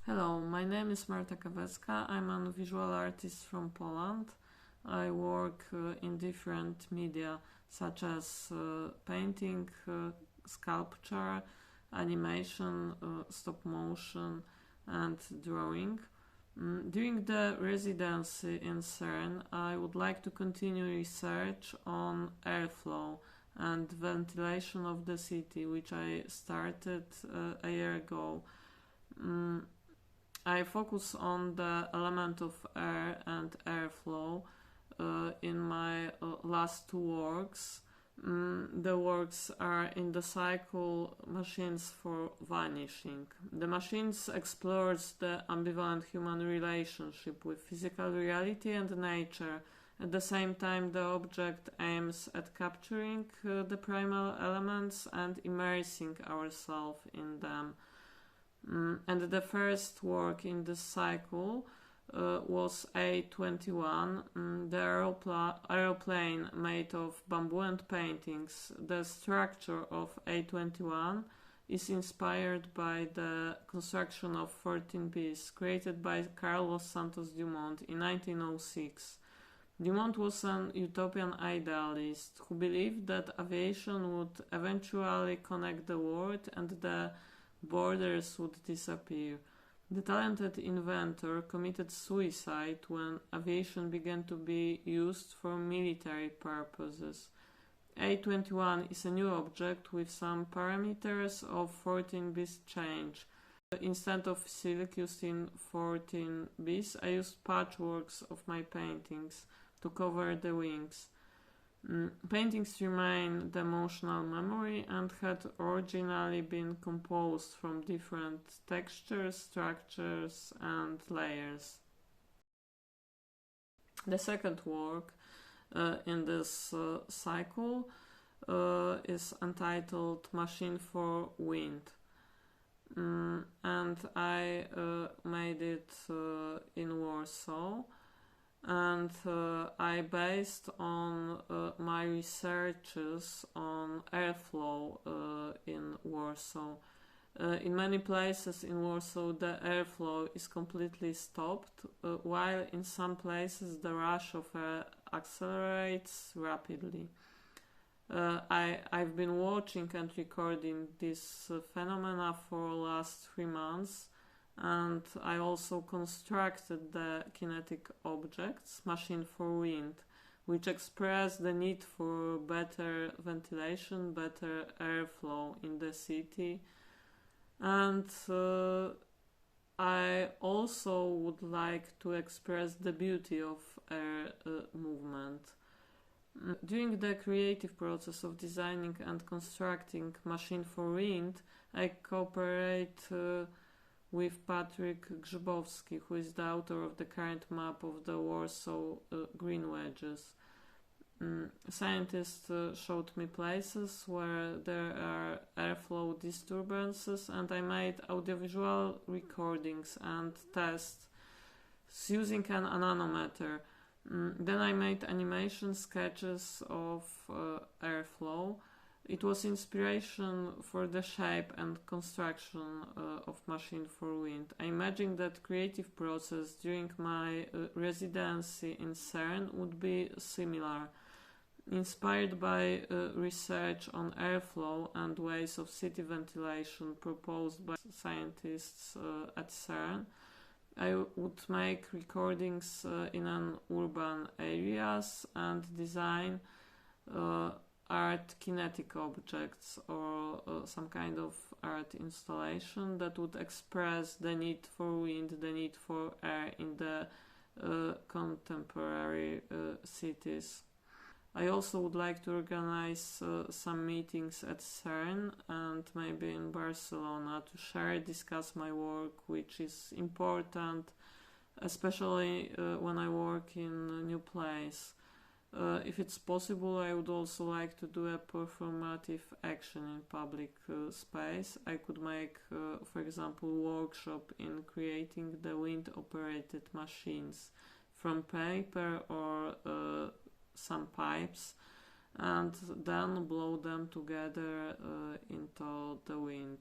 Hello, my name is Marta Kawecka. I'm a visual artist from Poland. I work in different media such as painting, sculpture, animation, stop motion and drawing. During the residency in CERN, I would like to continue research on airflow and ventilation of the city, which I started a year ago. I focus on the element of air and airflow in my last two works. The works are in the cycle Machines for Vanishing. The Machines explores the ambivalent human relationship with physical reality and nature. At the same time, the object aims at capturing the primal elements and immersing ourselves in them. And the first work in this cycle was A21, the aeroplane made of bamboo and paintings. The structure of A21 is inspired by the construction of 14 Bis created by Carlos Santos Dumont in 1906. Dumont was an utopian idealist who believed that aviation would eventually connect the world and the borders would disappear. The talented inventor committed suicide when aviation began to be used for military purposes. A21 is a new object with some parameters of 14 Bis change. Instead of silk used in 14 Bis, I used patchworks of my paintings to cover the wings. Paintings remain the emotional memory and had originally been composed from different textures, structures and layers. The second work in this cycle is entitled Machine for Wind. And I made it in Warsaw. And I based on my researches on airflow in Warsaw. In many places in Warsaw the airflow is completely stopped, while in some places the rush of air accelerates rapidly. I've been watching and recording this phenomena for the last 3 months. And I also constructed the kinetic objects, Machine for Wind, which express the need for better ventilation, better airflow in the city. And I also would like to express the beauty of air movement. During the creative process of designing and constructing Machine for Wind, I cooperate with Patryk Grzybowski, who is the author of the current map of the Warsaw Green Wedges. Scientists showed me places where there are airflow disturbances, and I made audiovisual recordings and tests using an anemometer. Then I made animation sketches of airflow. It was inspiration for the shape and construction of Machine for Wind. I imagined that creative process during my residency in CERN would be similar. Inspired by research on airflow and ways of city ventilation proposed by scientists at CERN, I would make recordings in an urban areas and design art kinetic objects or some kind of art installation that would express the need for wind, the need for air in the contemporary cities. I also would like to organize some meetings at CERN and maybe in Barcelona to share, discuss my work, which is important, especially when I work in a new place. If it's possible, I would also like to do a performative action in public space. I could make, for example, workshop in creating the wind-operated machines from paper or some pipes, and then blow them together into the wind.